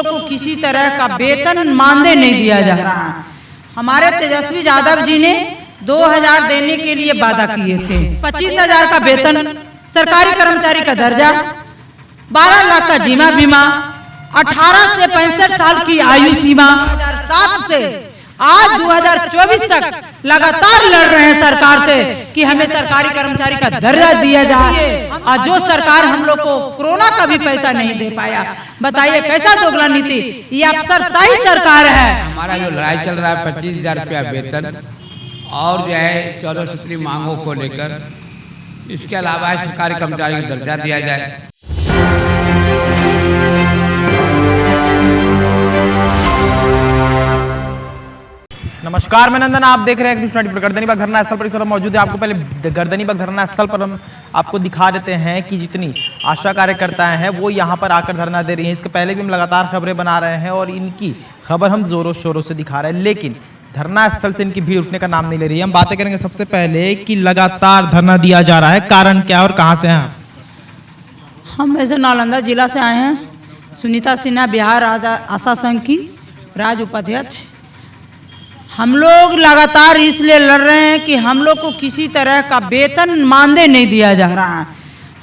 लोग को किसी तरह का वेतन मानदेय नहीं दिया जा रहा है। हमारे तेजस्वी यादव जी ने 2000 देने के लिए वादा किए थे, 25,000 का वेतन, सरकारी कर्मचारी का दर्जा, 12 लाख का जीवन बीमा, 18 से 65 साल की आयु सीमा। 2007 से आज 2024 तक लगातार लड़ रहे हैं सरकार से कि हमें सरकारी कर्मचारी का दर्जा दिया जाए। और जो सरकार हम लोग को कोरोना का भी पैसा नहीं दे पाया, बताइए कैसा दोगला नीति, ये अफसरशाही सरकार है। हमारा जो लड़ाई चल रहा है 25,000 रुपया वेतन और जो है 14 सूत्री मांगों को लेकर, इसके अलावा सरकारी कर्मचारी को दर्जा दिया जाए। नमस्कार, मैं नंदन, आप देख रहे हैं न्यूज़ 24। गर्दनीबाग धरना स्थल पर इस वक्त मौजूद है। आपको पहले गर्दनीबाग धरना स्थल पर हम आपको दिखा देते हैं कि जितनी आशा कार्यकर्ताएं हैं वो यहाँ पर आकर धरना दे रही हैं। इसके पहले भी हम लगातार खबरें बना रहे हैं और इनकी खबर हम जोरों शोरों से दिखा रहे हैं, लेकिन धरना स्थल से इनकी भीड़ उठने का नाम नहीं ले रही है। हम बातें करेंगे सबसे पहले कि लगातार धरना दिया जा रहा है, कारण क्या है और कहाँ से हैं? हम ऐसे नालंदा जिला से आए हैं। सुनीता सिन्हा बिहार आशा संघ की राज्य उपाध्यक्ष। हम लोग लगातार इसलिए लड़ रहे हैं कि हम लोग को किसी तरह का वेतन मानदेय नहीं दिया जा रहा है।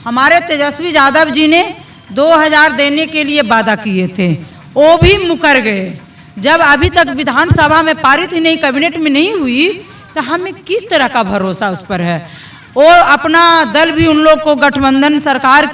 हमारे तेजस्वी यादव जी ने 2000 देने के लिए वादा किए थे, वो भी मुकर गए। जब अभी तक विधानसभा में पारित ही नहीं, कैबिनेट में नहीं हुई, तो हमें किस तरह का भरोसा उस पर है। वो अपना दल भी उन लोग को गठबंधन सरकार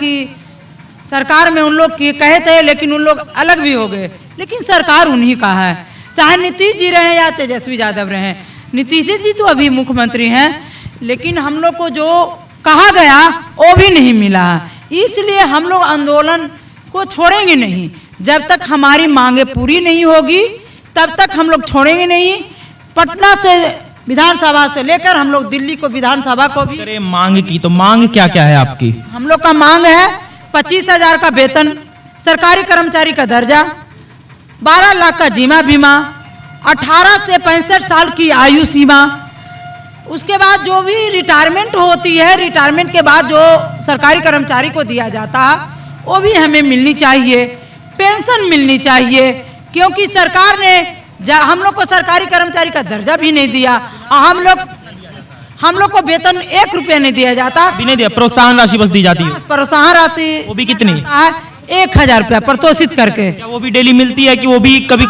में उन लोग कहे थे, लेकिन उन लोग अलग भी हो गए, लेकिन सरकार उन्हीं का है। चाहे नीतीश जी रहे या तेजस्वी यादव रहे, नीतीश जी तो अभी मुख्यमंत्री हैं, लेकिन हम लोग को जो कहा गया वो भी नहीं मिला। इसलिए हम लोग आंदोलन को छोड़ेंगे नहीं। जब तक हमारी मांगे पूरी नहीं होगी तब तक हम लोग छोड़ेंगे नहीं। पटना से विधानसभा से लेकर हम लोग दिल्ली को विधानसभा को भी। अरे मांग की तो मांग क्या क्या है आपकी? हम लोग का मांग है 25,000 का वेतन, सरकारी कर्मचारी का दर्जा, 12 लाख का जीवन बीमा, 18 से 65 साल की आयु सीमा। उसके बाद जो भी रिटायरमेंट होती है, रिटायरमेंट के बाद जो सरकारी कर्मचारी को दिया जाता है वो भी हमें मिलनी चाहिए। पेंशन मिलनी चाहिए, क्योंकि सरकार ने हम लोग को सरकारी कर्मचारी का दर्जा भी नहीं दिया। हम लोग को वेतन 1 रुपया नहीं दिया जाता, भी नहीं दिया। प्रोत्साहन राशि बस दी जाती है। प्रोत्साहन राशि वो भी कितनी? 1000 रुपया प्रोत्साहित करके। क्या वो भी डेली मिलती है कि वो भी कभी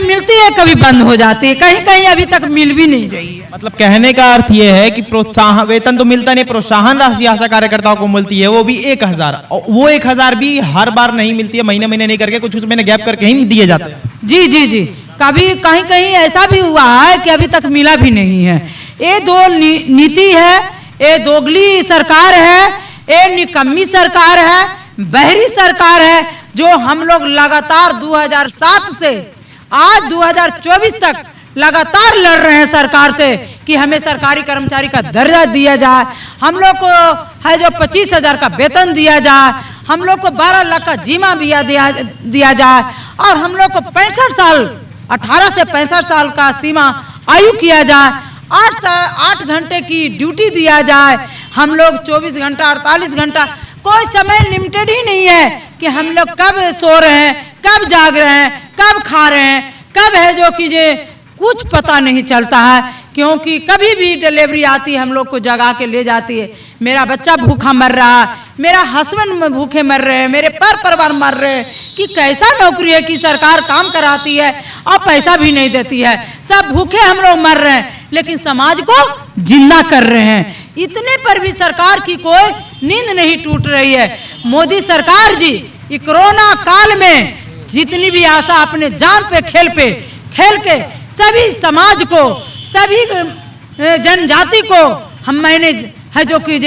मिलती है, कभी बंद हो जाती है, कहीं कहीं अभी तक मिल भी नहीं रही है। मतलब कहने का अर्थ ये है कि प्रोत्साहन वेतन तो मिलता नहीं, प्रोत्साहन राशि आशा कार्यकर्ताओं को मिलती है, वो भी 1000। और वो 1000 भी हर बार नहीं मिलती है, महीने महीने नहीं करके कुछ महीने गैप करके ही दिए जाते हैं। जी जी जी, कभी कहीं कहीं ऐसा भी हुआ है कि अभी तक मिला भी नहीं है। ये दो नीति है, ये दोगली सरकार है, ये निकम्मी सरकार है, बहरी सरकार है, जो हम लोग लगातार 2007 से आज 2024 तक लगातार लड़ रहे हैं सरकार से कि हमें सरकारी कर्मचारी का दर्जा दिया जाए, हम लोग को है जो 25,000 का वेतन दिया जाए, हम लोग को 12 लाख का जीवन बीमा दिया जाए, और हम लोग को 65 साल 18 से 65 साल का सीमा आयु किया जाए, 8 घंटे की ड्यूटी दिया जाए। हम लोग 24 घंटा 48 घंटा, कोई समय लिमिटेड ही नहीं है कि हम लोग कब सो रहे हैं, कब जाग रहे हैं, कब खा रहे हैं, कब है जो कि कुछ पता नहीं चलता है। क्योंकि कभी भी डिलीवरी आती है, हम लोग को जगा के ले जाती है। मेरा बच्चा भूखा मर रहा है, मेरा हस्बैंड भूखे मर रहे हैं, मेरे परिवार मर रहे हैं। कि कैसा नौकरी है कि सरकार काम कराती है और पैसा भी नहीं देती है। सब भूखे हम लोग मर रहे हैं, लेकिन समाज को जिंदा कर रहे हैं। इतने पर भी सरकार की कोई नींद नहीं टूट रही है। मोदी सरकार जी ये कोरोना काल में जितनी भी आशा अपने जान पे खेल के सभी समाज को, सभी जनजाति को मैंने है जो कि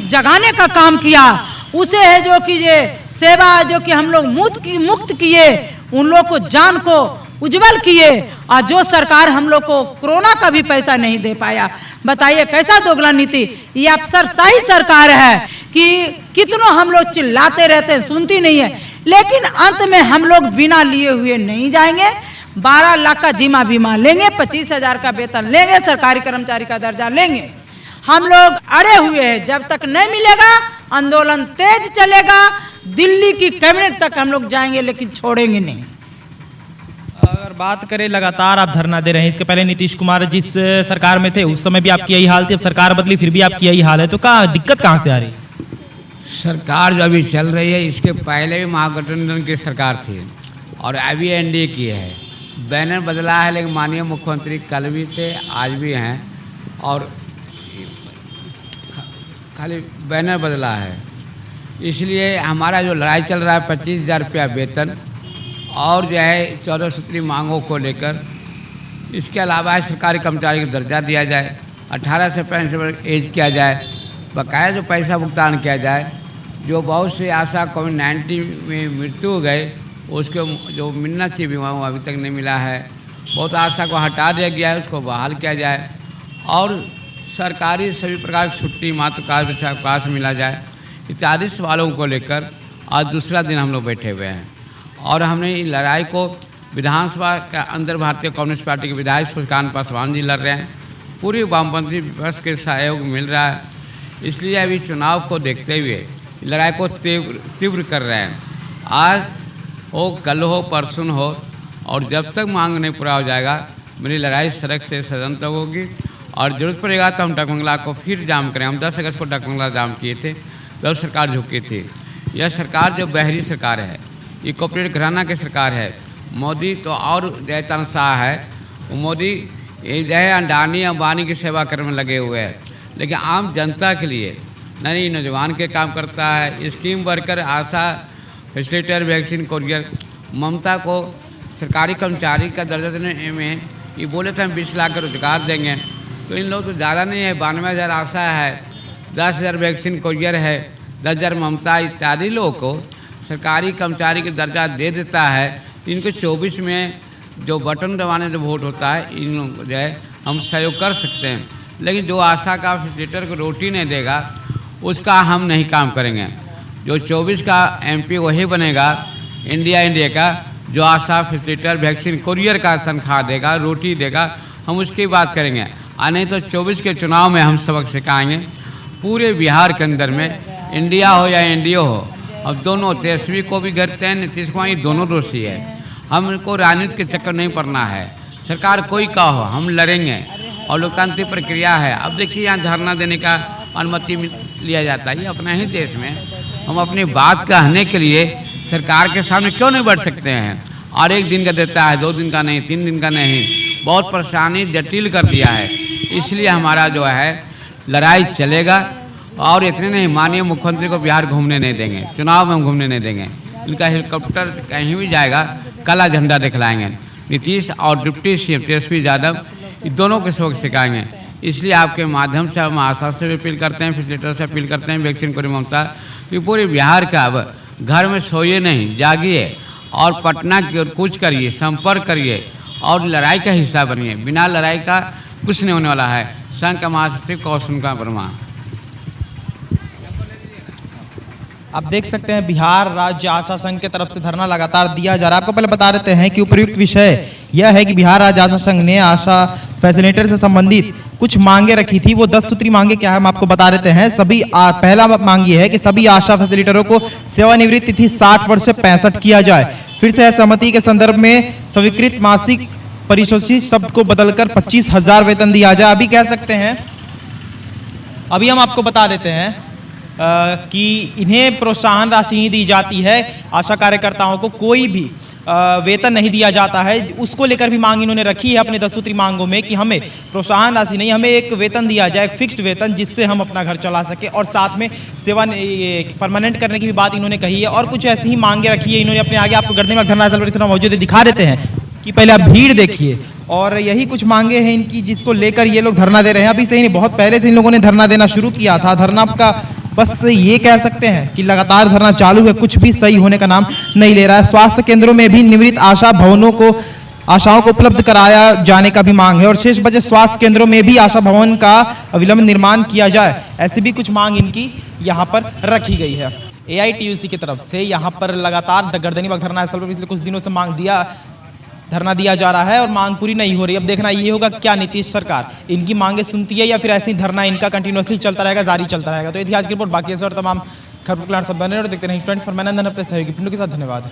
जगाने का काम किया। उसे है जो कि सेवा जो कि हम लोग मुक्त किए, उन लोग को जान को उज्जवल किए, और जो सरकार हम लोग को कोरोना का भी पैसा नहीं दे पाया। बताइए कैसा दोगला नीति। ये अफसरशाही सरकार है कि कितनों हम लोग चिल्लाते रहते हैं, सुनती नहीं है, लेकिन अंत में हम लोग बिना लिए हुए नहीं जाएंगे। 12 लाख का जीवन बीमा लेंगे, 25,000 का वेतन लेंगे, सरकारी कर्मचारी का दर्जा लेंगे। हम लोग अड़े हुए हैं, जब तक नहीं मिलेगा आंदोलन तेज चलेगा। दिल्ली की कैबिनेट तक हम लोग जाएंगे, लेकिन छोड़ेंगे नहीं। अगर बात करें, लगातार आप धरना दे रहे हैं। इसके पहले नीतीश कुमार जिस सरकार में थे उस समय भी आपकी यही हाल थी, अब सरकार बदली फिर भी आपकी यही हाल है, तो दिक्कत कहाँ से आ रही? सरकार जो अभी चल रही है, इसके पहले भी महागठबंधन की सरकार थी और अभी एनडीए की है। बैनर बदला है, लेकिन माननीय मुख्यमंत्री कल भी थे, आज भी हैं, और खाली बैनर बदला है। इसलिए हमारा जो लड़ाई चल रहा है 25,000 रुपया वेतन और जो है 14 सूत्री मांगों को लेकर, इसके अलावा सरकारी कर्मचारी का दर्जा दिया जाए, 18 से 65 वर्ष एज किया जाए, बकाया जो पैसा भुगतान किया जाए। जो बहुत से आशा कोविड-19 में मृत्यु हो गए, उसको जो मिलना चाहिए बीमा वो अभी तक नहीं मिला है। बहुत आशा को हटा दिया गया है, उसको बहाल किया जाए और सरकारी सभी प्रकार की छुट्टी, मातृकाल अवकाश मिला जाए, इत्यादि सवालों को लेकर आज दूसरा दिन हम लोग बैठे हुए हैं। और हमने इस लड़ाई को विधानसभा के अंदर भारतीय कम्युनिस्ट पार्टी के विधायक सूर्यकांत पासवान जी लड़ रहे हैं, पूरी वामपंथी विपक्ष के सहयोग मिल रहा है। इसलिए अभी चुनाव को देखते हुए लड़ाई को तीव्र कर रहे हैं। आज हो, कल हो, परसों हो, और जब तक मांग नहीं पूरा हो जाएगा मेरी लड़ाई सड़क से सदन तक होगी। और जरूरत पड़ेगा तो हम टकमंगला को फिर जाम करें। हम 10 अगस्त को टकमंगला जाम किए थे, तब सरकार झुकी थी। यह सरकार जो बहरी सरकार है, ये कॉर्पोरेट घराना की सरकार है। मोदी तो और जय तनशाह है, मोदी जो है अडानी अंबानी की सेवा करने में लगे हुए हैं, लेकिन आम जनता के लिए नई नौजवान के काम करता है। स्कीम वर्कर, आशा फैसिलिटेटर, वैक्सीन कोरियर। ममता को सरकारी कर्मचारी का दर्जा देने में ये बोले थे हम 20 लाख का रोजगार देंगे, तो इन लोग तो ज़्यादा नहीं है। 92,000 आशा है, 10,000 वैक्सीन कोरियर है, 10,000 ममता इत्यादि लोगों को सरकारी कर्मचारी का दर्जा दे देता है। इनको 24 में जो बटन दबाने जो वोट होता है, इन लोगों को जो है हम सहयोग कर सकते हैं, लेकिन जो आशा का फैसिलिटेटर को रोटी नहीं देगा उसका हम नहीं काम करेंगे। जो 24 का एमपी वही बनेगा इंडिया का, जो आशा फैसिलिटेटर वैक्सीन कोरियर का तनख्वाह देगा, रोटी देगा, हम उसकी बात करेंगे। नहीं तो 24 के चुनाव में हम सबक सिखाएंगे। पूरे बिहार के अंदर में इंडिया हो या एनडीए हो, अब दोनों तेजस्वी को भी घेरते हैं, नीतीश कुमार, ये दोनों दोषी है। हमको राजनीति के चक्कर नहीं पड़ना है। सरकार कोई का हो, हम लड़ेंगे और लोकतांत्रिक प्रक्रिया है। अब देखिए यहाँ धरना देने का अनुमति लिया जाता है, ये अपने ही देश में हम अपनी बात कहने के लिए सरकार के सामने क्यों नहीं बढ़ सकते हैं? और 1 दिन का देता है, 2 दिन का नहीं, 3 दिन का नहीं, बहुत परेशानी जटिल कर दिया है। इसलिए हमारा जो है लड़ाई चलेगा। और इतने नहीं, माननीय मुख्यमंत्री को बिहार घूमने नहीं देंगे, चुनाव में हम घूमने नहीं देंगे। इनका हेलीकॉप्टर कहीं भी जाएगा काला झंडा दिखलाएंगे। नीतीश और डिप्टी सीएम तेजस्वी यादव दोनों के सबक सिखाएंगे। इसलिए आपके माध्यम से हम आशा से भी अपील करते हैं, फैसिलिटेटर से अपील करते हैं, वैक्सीन को ममता कि पूरे बिहार का अब घर में सोइए नहीं, जागिए और पटना की ओर कूच करिए, संपर्क करिए और लड़ाई का हिस्सा बनिए। बिना लड़ाई का कुछ नहीं होने वाला है। संघ का महासचिव कौशल का वर्मा। आप देख सकते हैं बिहार राज्य आशा संघ के तरफ से धरना लगातार दिया जा रहा है। आपको पहले बता देते हैं कि उपयुक्त विषय यह है कि बिहार राज्य आशा संघ ने आशा फैसिलिटेटर से संबंधित कुछ मांगे रखी थी। वो 10 सूत्री मांगे क्या है हम आपको बता देते हैं। सभी पहला मांग ये है कि सभी आशा फैसिलिटेटरों को सेवानिवृत्त तिथि 60 वर्ष से 65 किया जाए। फिर से सहमति के संदर्भ में स्वीकृत मासिक परिशोषित शब्द को बदलकर 25,000 वेतन दिया जाए। अभी कह सकते हैं, अभी हम आपको बता देते हैं कि इन्हें प्रोत्साहन राशि ही दी जाती है। आशा कार्यकर्ताओं को कोई भी वेतन नहीं दिया जाता है। उसको लेकर भी मांग इन्होंने रखी है अपने 10 सूत्री मांगों में कि हमें प्रोत्साहन राशि नहीं, हमें एक वेतन दिया जाए, एक फिक्स्ड वेतन, जिससे हम अपना घर चला सके। और साथ में सेवा परमानेंट करने की भी बात इन्होंने कही है। और कुछ ऐसी ही मांगे रखी है इन्होंने अपने आगे। आपको गर्दनी में धरना स्थल पर मौजूद है, दिखा देते हैं कि पहले आप भीड़ देखिए। और यही कुछ मांगे हैं इनकी जिसको लेकर ये लोग धरना दे रहे हैं। अभी से ही नहीं, बहुत पहले से इन लोगों ने धरना देना शुरू किया था। धरना का बस ये कह सकते हैं कि लगातार धरना चालू है, कुछ भी सही होने का नाम नहीं ले रहा है। स्वास्थ्य केंद्रों में भी निवृत्त आशा भवनों को आशाओं को उपलब्ध कराया जाने का भी मांग है। और शेष बचे स्वास्थ्य केंद्रों में भी आशा भवन का अविलंब निर्माण किया जाए, ऐसी भी कुछ मांग इनकी यहाँ पर रखी गई है। AITUC की तरफ से यहाँ पर लगातार गर्दनीबाग धरना स्थल पर पिछले कुछ दिनों से धरना दिया जा रहा है और मांग पूरी नहीं हो रही। अब देखना ये होगा क्या नीतीश सरकार इनकी मांगे सुनती है या फिर ऐसे ही धरना इनका कंटिन्यूअसली चलता रहेगा, जारी चलता रहेगा। तो इतिहास की रिपोर्ट बाकी और तमाम खबर सब बने और देखते रहे 24 मैं नंदन अपने सहयोगी पिंडू के साथ। धन्यवाद।